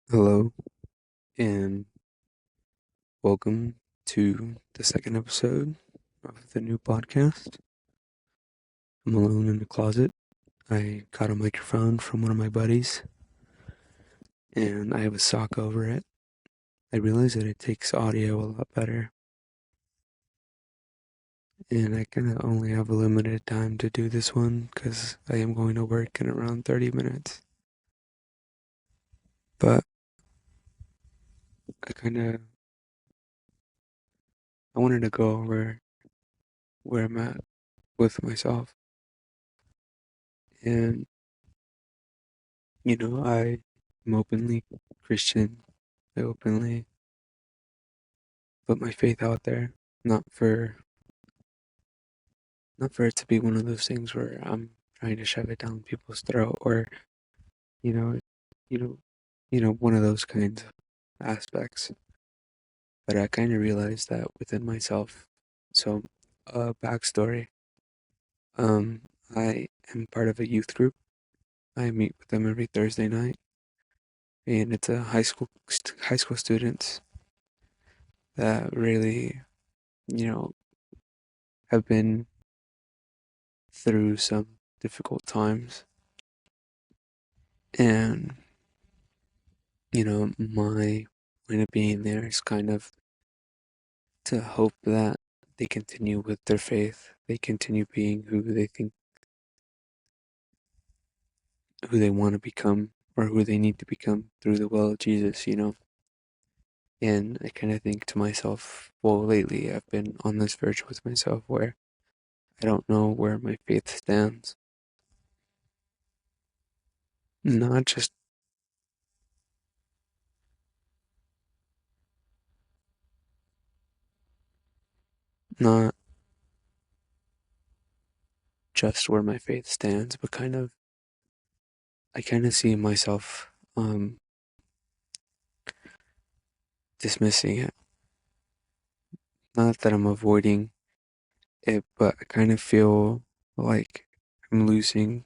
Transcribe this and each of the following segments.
Hello, and welcome to the second episode of the new podcast. I'm alone in the closet. I got a microphone from one of my buddies, and I have a sock over it. I realize that it takes audio a lot better, and I kind of only have a limited time to do this one because I am going to work in around 30 minutes. But I kind of I wanted to go over where I'm at with myself, and I'm openly Christian. I openly put my faith out there, not for not for it to be one of those things where I'm trying to shove it down people's throat or you know, you know, one of those kinds of aspects. But I kind of realized that within myself. So, backstory. Um, I am part of a youth group. I meet with them every Thursday night, and it's a high school students that really, you know, have been through some difficult times. And, my point of being there is kind of to hope that they continue with their faith. They continue being who they want to become, or who they need to become through the will of Jesus. And I kind of think to myself, well, lately I've been on this verge with myself where I don't know where my faith stands. Not just, not just where my faith stands, but I kind of see myself, dismissing it. Not that I'm avoiding it, but I kind of feel like I'm losing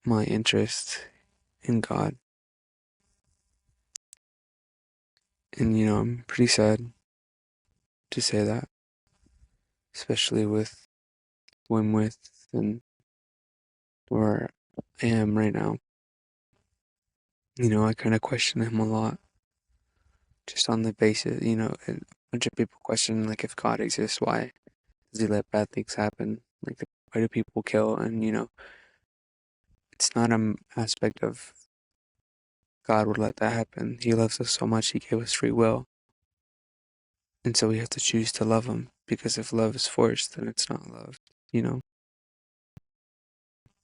my interest in God. And, I'm pretty sad to say that, especially with who I'm with and where I am right now. I kind of question him a lot, just on the basis, and a bunch of people question, like, if God exists, why does he let bad things happen? Like, why do people kill? And, it's not an aspect of God would let that happen. He loves us so much, he gave us free will. And so we have to choose to love him, because if love is forced, then it's not love, you know?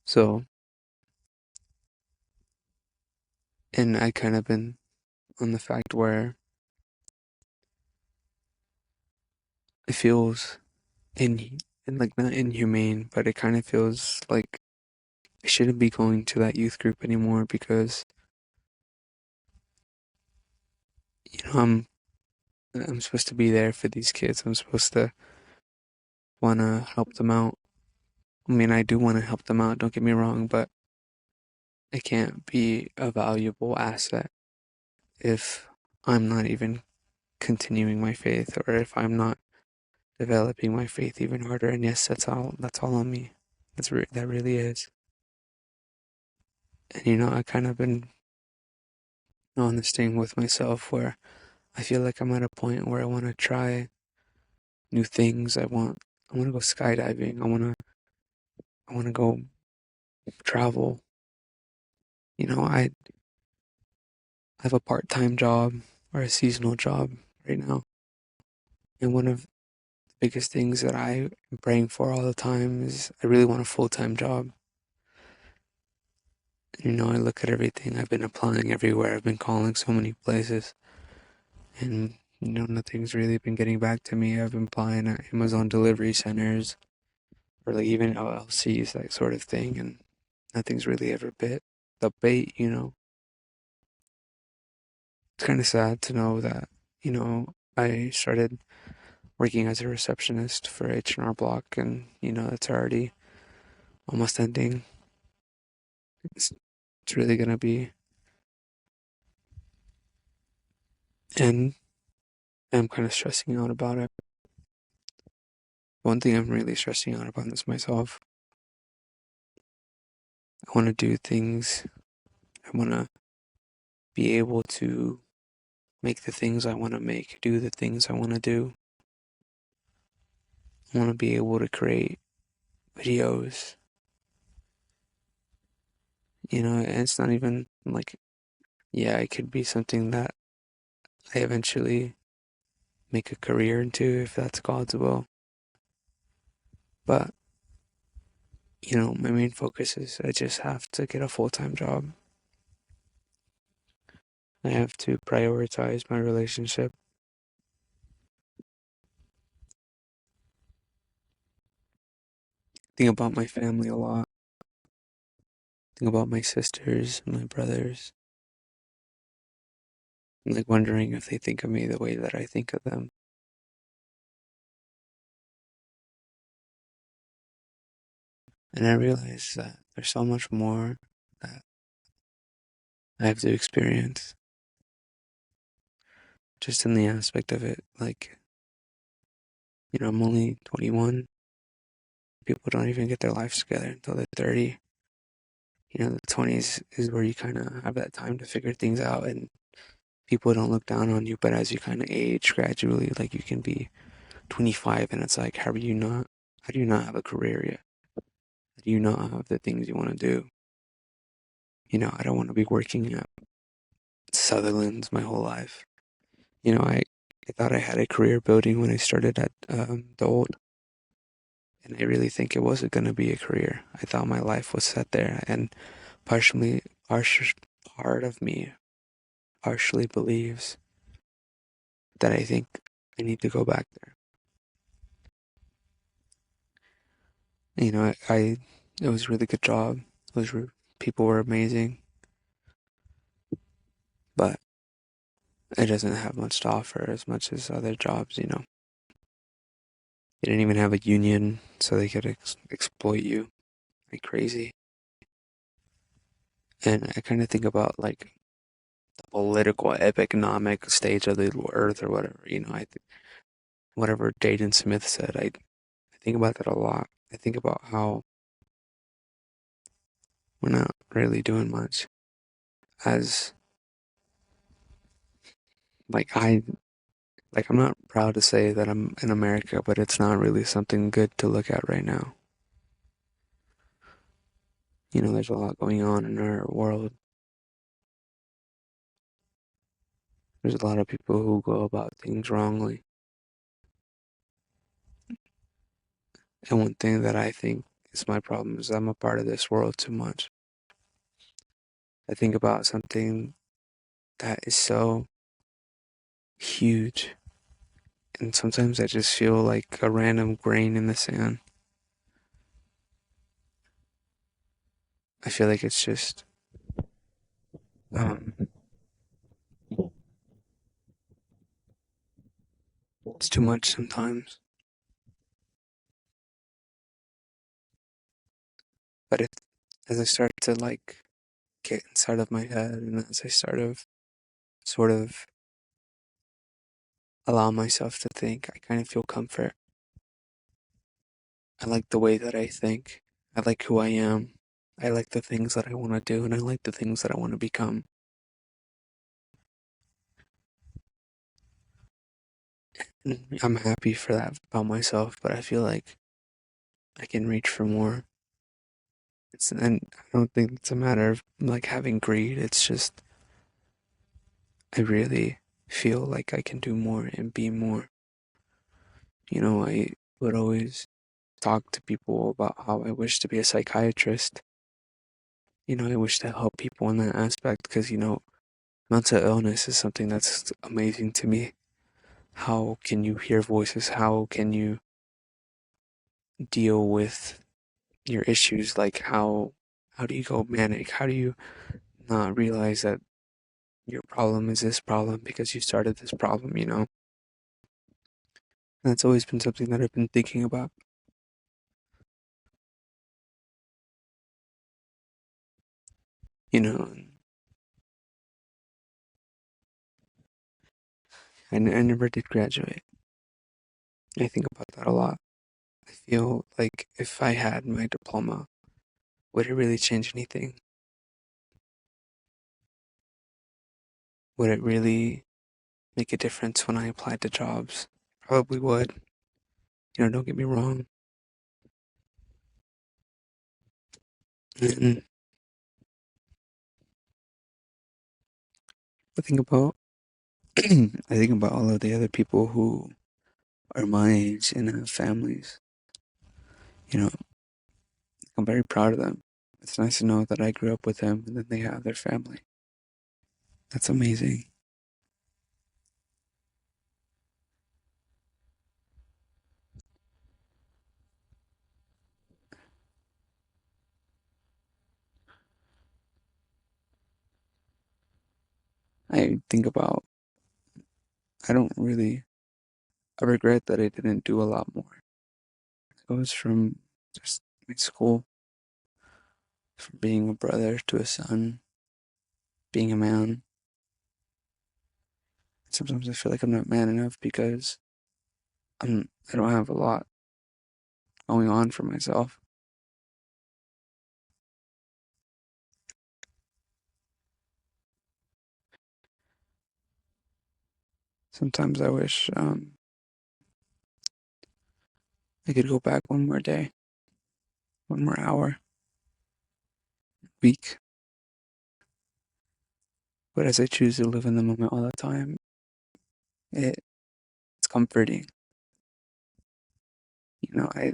So, and I kind of been on the fact where it feels in and like not inhumane, but it kind of feels like I shouldn't be going to that youth group anymore because, you know, I'm supposed to be there for these kids. I'm supposed to want to help them out. I mean, I do want to help them out, don't get me wrong, but I can't be a valuable asset if I'm not even continuing my faith, or if I'm not developing my faith even harder. And yes, that's all on me. That really is. And I kind of been on this thing with myself where I feel like I'm at a point where I want to try new things. I want to go skydiving. I want to go travel. I have a part-time job or a seasonal job right now. And one of the biggest things that I am praying for all the time is I really want a full-time job. I look at everything. I've been applying everywhere. I've been calling so many places, and nothing's really been getting back to me. I've been applying at Amazon delivery centers or like even LLCs, that sort of thing, and nothing's really ever bit the bait. It's kind of sad to know that, I started working as a receptionist for H&R Block, and it's already almost ending. It's, it's really gonna be and I'm kind of stressing out about it. One thing I'm really stressing out about is myself. I want to do things. I want to be able to make the things I want to make, do the things I want to do. I want to be able to create videos. And it's not even like, yeah, it could be something that I eventually make a career into if that's God's will. But, my main focus is I just have to get a full-time job. I have to prioritize my relationship. Think about my family a lot. Think about my sisters and my brothers. I'm like wondering if they think of me the way that I think of them. And I realize that there's so much more that I have to experience just in the aspect of it. Like, I'm only 21. People don't even get their lives together until they're 30. The 20s is where you kind of have that time to figure things out and people don't look down on you. But as you kind of age gradually, like you can be 25 and it's like, how do you not have a career yet? How do you not have the things you want to do? I don't want to be working at Sutherland's my whole life. I thought I had a career building when I started at the old, and I really think it wasn't going to be a career. I thought my life was set there, and partially, part of me partially believes that I think I need to go back there. It was a really good job. People were amazing, but it doesn't have much to offer as much as other jobs. They didn't even have a union, so they could exploit you like crazy. And I kind of think about like the political, economic stage of the earth or whatever. Whatever Jaden Smith said, I think about that a lot. I think about how we're not really doing much as like I'm not proud to say that I'm in America, but it's not really something good to look at right now. There's a lot going on in our world. There's a lot of people who go about things wrongly. And one thing that I think is my problem is I'm a part of this world too much. I think about something that is so huge, and sometimes I just feel like a random grain in the sand. I feel like um, it's too much sometimes. But as I start to like get inside of my head, and as I start of sort of allow myself to think, I kind of feel comfort. I like the way that I think. I like who I am. I like the things that I want to do, and I like the things that I want to become. And I'm happy for that about myself, but I feel like I can reach for more. And I don't think it's a matter of like having greed. It's just I really feel like I can do more and be more. I would always talk to people about how I wish to be a psychiatrist. I wish to help people in that aspect because, mental illness is something that's amazing to me. How can you hear voices? How can you deal with your issues? Like how do you go manic? How do you not realize that your problem is this problem because you started this problem? And that's always been something that I've been thinking about. You know, I never did graduate. I think about that a lot. I feel like if I had my diploma, would it really change anything? Would it really make a difference when I applied to jobs? Probably would. Don't get me wrong. And I think about I think about all of the other people who are my age and have families. You know, I'm very proud of them. It's nice to know that I grew up with them and then they have their family. That's amazing. I think about, I don't really, I regret that I didn't do a lot more. It goes from just my school, from being a brother to a son, being a man. Sometimes I feel like I'm not man enough because I don't have a lot going on for myself. Sometimes I wish I could go back one more day, one more hour, week. But as I choose to live in the moment all the time, it, it's comforting. I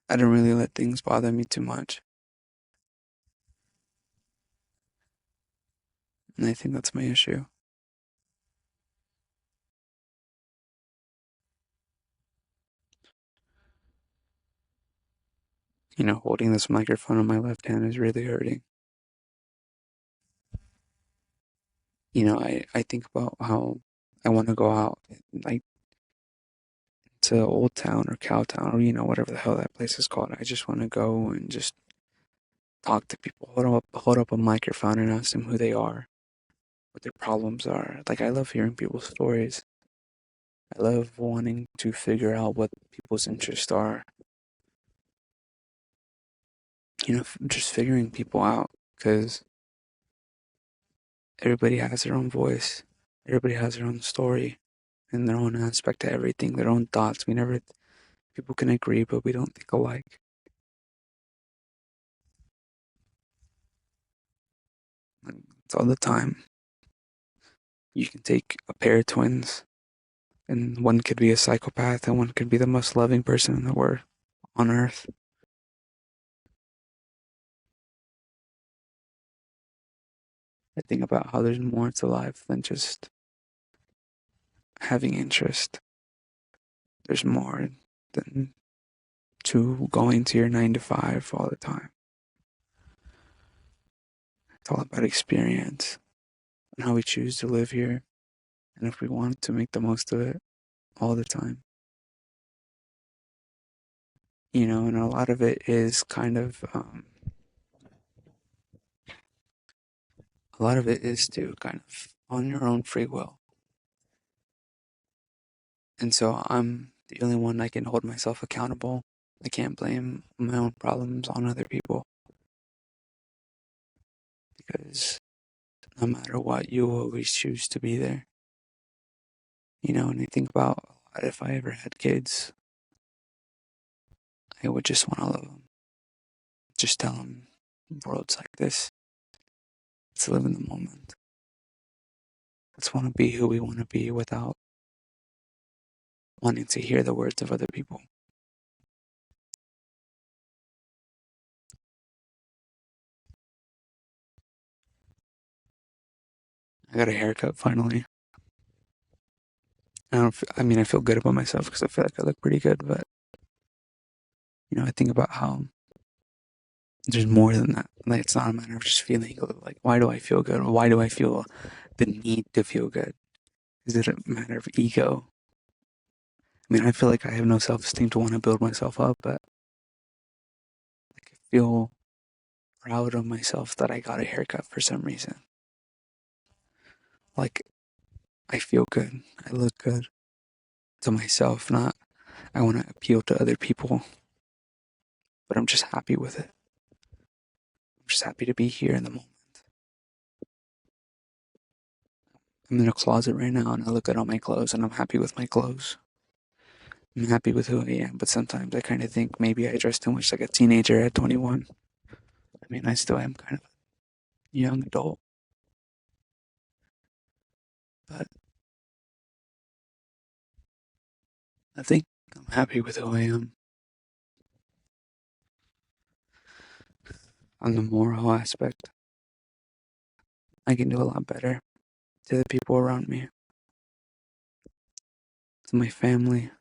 don't really let things bother me too much. And I think that's my issue. Holding this microphone in my left hand is really hurting. I think about how I want to go out, like to Old Town or Cowtown or, whatever the hell that place is called. I just want to go and just talk to people, hold up a microphone and ask them who they are, what their problems are. Like, I love hearing people's stories. I love wanting to figure out what people's interests are, just figuring people out because everybody has their own voice, everybody has their own story and their own aspect to everything, their own thoughts. People can agree, but we don't think alike. And it's all the time. You can take a pair of twins, and one could be a psychopath, and one could be the most loving person in the world on earth. I think about how there's more to life than just having interest. There's more than to going to your 9 to 5 all the time. It's all about experience and how we choose to live here, and if we want to make the most of it all the time. And a lot of it is a lot of it is to kind of on your own free will. And so I'm the only one I can hold myself accountable. I can't blame my own problems on other people because no matter what, you always choose to be there. And I think about if I ever had kids, I would just want to love them. Just tell them worlds like this. Let's live in the moment. Let's want to be who we want to be without wanting to hear the words of other people. I got a haircut finally. I mean, I feel good about myself because I feel like I look pretty good, but I think about how there's more than that. Like, it's not a matter of just feeling good. Like, why do I feel good? Or why do I feel the need to feel good? Is it a matter of ego? I mean, I feel like I have no self-esteem to want to build myself up, but like, I feel proud of myself that I got a haircut for some reason. Like, I feel good. I look good to myself, not I want to appeal to other people, but I'm just happy with it. I'm just happy to be here in the moment. I'm in a closet right now and I look at all my clothes and I'm happy with my clothes. I'm happy with who I am, but sometimes I kind of think maybe I dress too much like a teenager at 21. I mean, I still am kind of a young adult, but I think I'm happy with who I am. On the moral aspect, I can do a lot better to the people around me, to my family.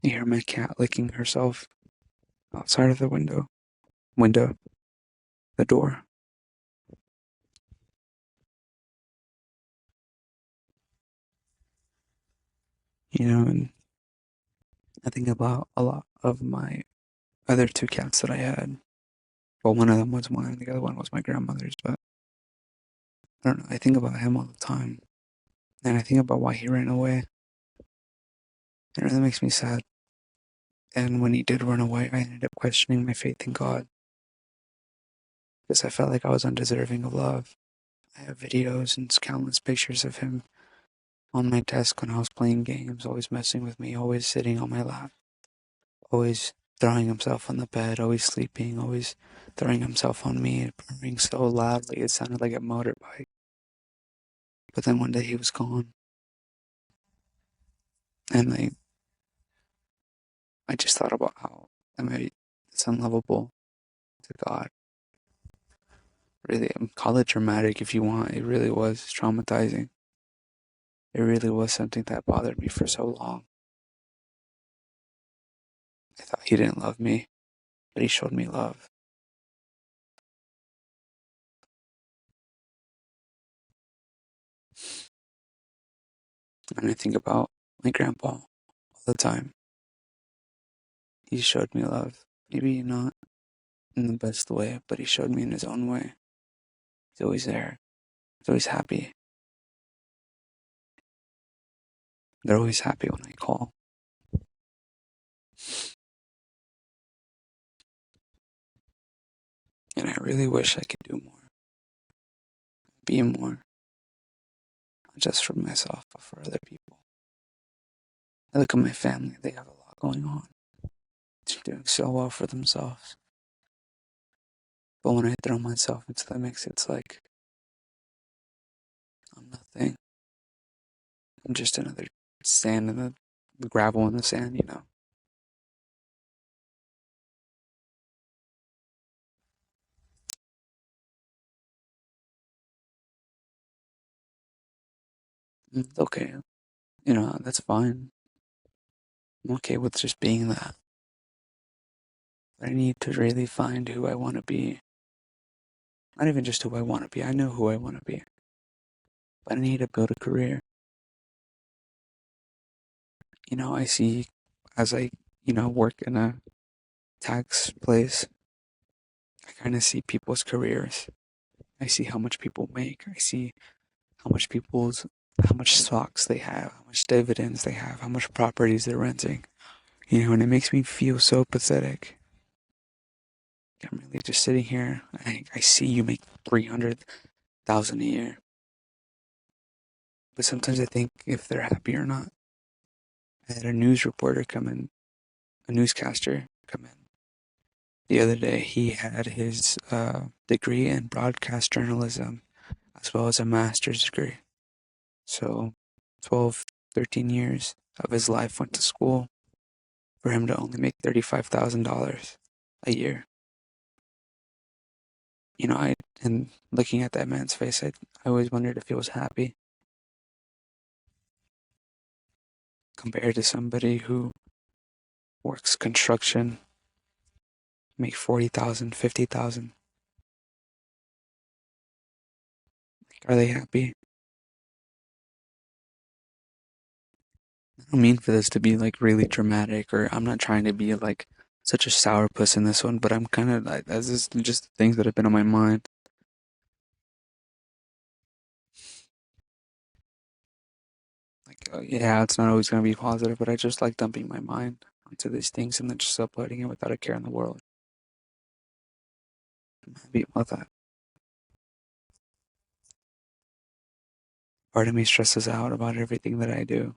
You hear my cat licking herself outside of the window, the door. And I think about a lot of my other two cats that I had. Well, one of them was mine, the other one was my grandmother's, but I don't know. I think about him all the time. And I think about why he ran away. It really makes me sad. And when he did run away, I ended up questioning my faith in God because I felt like I was undeserving of love. I have videos and countless pictures of him on my desk when I was playing games, always messing with me, always sitting on my lap, always throwing himself on the bed, always sleeping, always throwing himself on me and purring so loudly it sounded like a motorbike. But then one day he was gone. And I just thought about how it's unlovable to God. Really, call it dramatic if you want. It really was traumatizing. It really was something that bothered me for so long. I thought he didn't love me, but he showed me love. And I think about my grandpa all the time. He showed me love. Maybe not in the best way, but he showed me in his own way. He's always there. He's always happy. They're always happy when I call. And I really wish I could do more, be more, not just for myself, but for other people. I look at my family, they have a lot going on. They're doing so well for themselves. But when I throw myself into the mix, it's like I'm nothing. I'm just another sand in the gravel in the sand. It's okay. That's fine. I'm okay with just being that. But I need to really find who I want to be. Not even just who I want to be. I know who I want to be. But I need to build a career. I see as I work in a tax place, I kind of see people's careers. I see how much people make. I see how much stocks they have, how much dividends they have, how much properties they're renting. And it makes me feel so pathetic. I'm really just sitting here. I see you make 300,000 a year, but sometimes I think if they're happy or not. I had a news reporter come in, a newscaster come in the other day. He had his degree in broadcast journalism as well as a master's degree. So 12, 13 years of his life went to school for him to only make $35,000 a year. And looking at that man's face, I always wondered if he was happy compared to somebody who works construction, make 40,000, 50,000. Are they happy? I don't mean for this to be like really dramatic, or I'm not trying to be like such a sourpuss in this one, but I'm kind of like, this is just things that have been on my mind. Yeah, it's not always gonna be positive, but I just like dumping my mind onto these things and then just uploading it without a care in the world. I'm happy about that. Part of me stresses out about everything that I do.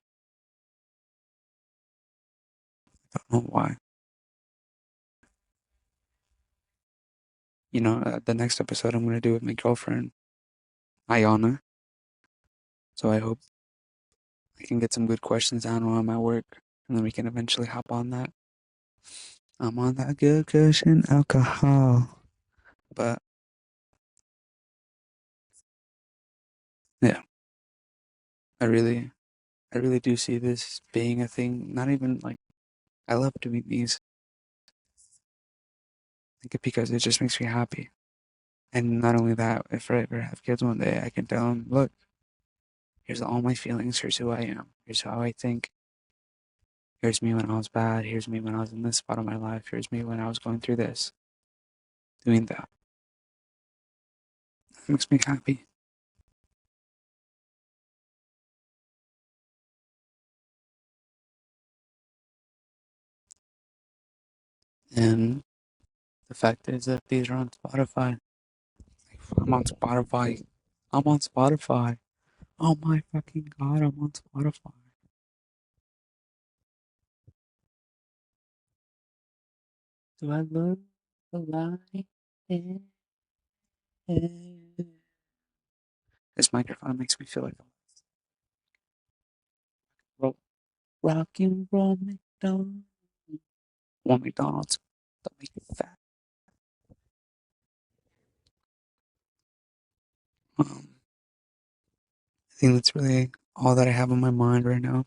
I don't know why. The next episode I'm gonna do with my girlfriend, Ayana. So I hope I can get some good questions down while I'm at work, and then we can eventually hop on that. I'm on that good cushion alcohol. But yeah, I really, I really do see this being a thing. Not even like I love doing these, like because it just makes me happy. And not only that, if I ever have kids one day, I can tell them, look, here's all my feelings. Here's who I am. Here's how I think. Here's me when I was bad. Here's me when I was in this spot of my life. Here's me when I was going through this, doing that. It makes me happy. And the fact is that these are on Spotify. I'm on Spotify. I'm on Spotify. Oh my fucking god, I'm on Spotify. Do I look like it? This microphone makes me feel like a rock and roll McDonald's. Want McDonald's? Don't make me fat. I think that's really all that I have on my mind right now.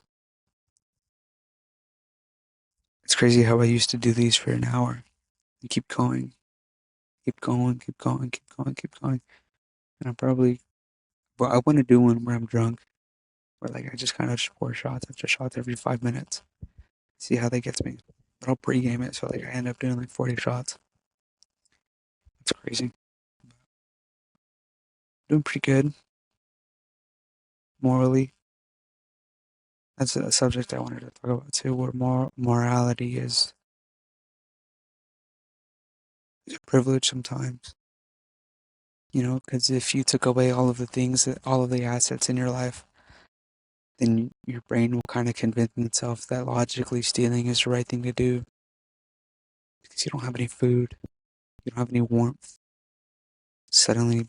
It's crazy how I used to do these for an hour and keep going, keep going, keep going, keep going, keep going. And I want to do one where I'm drunk, where like I just kind of just pour shots after shots every 5 minutes, see how that gets me. But I'll pregame it, so like I end up doing like 40 shots. It's crazy. Doing pretty good morally. That's a subject I wanted to talk about too, where morality is a privilege sometimes. Because if you took away all of the things, all of the assets in your life, then your brain will kind of convince itself that logically stealing is the right thing to do because you don't have any food, you don't have any warmth. Suddenly,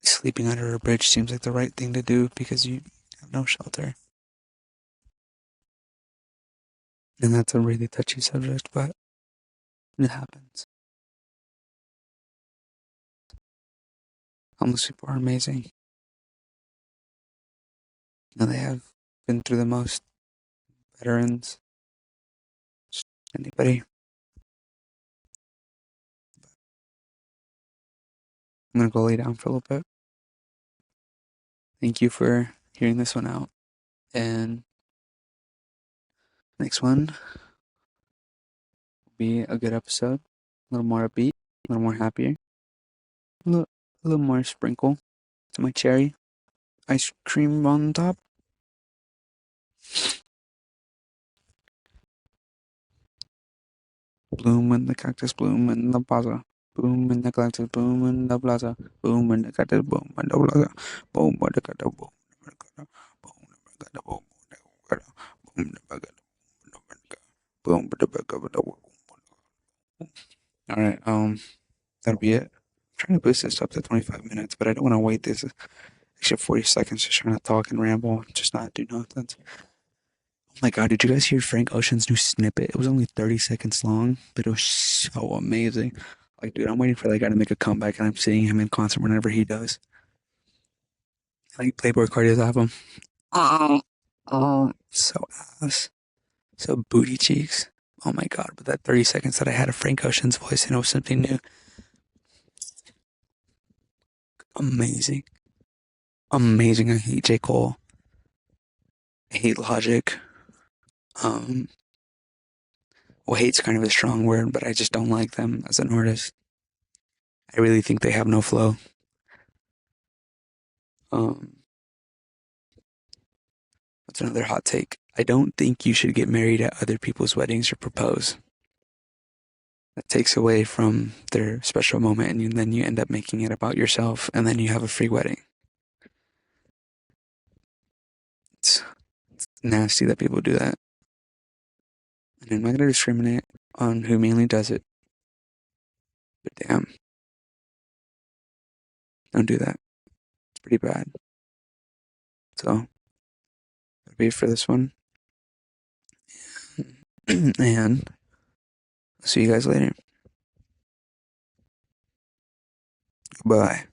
sleeping under a bridge seems like the right thing to do because you have no shelter. And that's a really touchy subject, but it happens. Homeless people are amazing. They have been through the most. Veterans, just anybody. I'm gonna go lay down for a little bit. Thank you for hearing this one out. And next one will be a good episode. A little more upbeat, a little more happier, a little more sprinkle to my cherry. Ice cream on top. Bloom when the cactus bloom in the plaza. Boom when the cactus boom in the plaza. Boom when the cactus boom in the plaza. Boom when the cactus boom. All right, that'll be it. I'm trying to boost this up to 25 minutes, but I don't want to wait this extra 40 seconds just trying to talk and ramble, just not do nothing. Oh my god, did you guys hear Frank Ocean's new snippet? It was only 30 seconds long, but it was so amazing. Like, dude, I'm waiting for that guy to make a comeback, and I'm seeing him in concert whenever he does. Like, Playboy Cardi's album. Oh, so ass. So booty cheeks. Oh my god, but that 30 seconds that I had of Frank Ocean's voice and it was something new. Amazing. Amazing. I hate J. Cole. I hate Logic. Um, well, hate's kind of a strong word, but I just don't like them as an artist. I really think they have no flow. Um, That's another hot take. I don't think you should get married at other people's weddings or propose. That takes away from their special moment, and then you end up making it about yourself, and then you have a free wedding. It's, it's nasty that people do that. And I'm not going to discriminate on who mainly does it, but damn, don't do that. It's pretty bad. So, that'll be it for this one. And I'll see you guys later. Goodbye.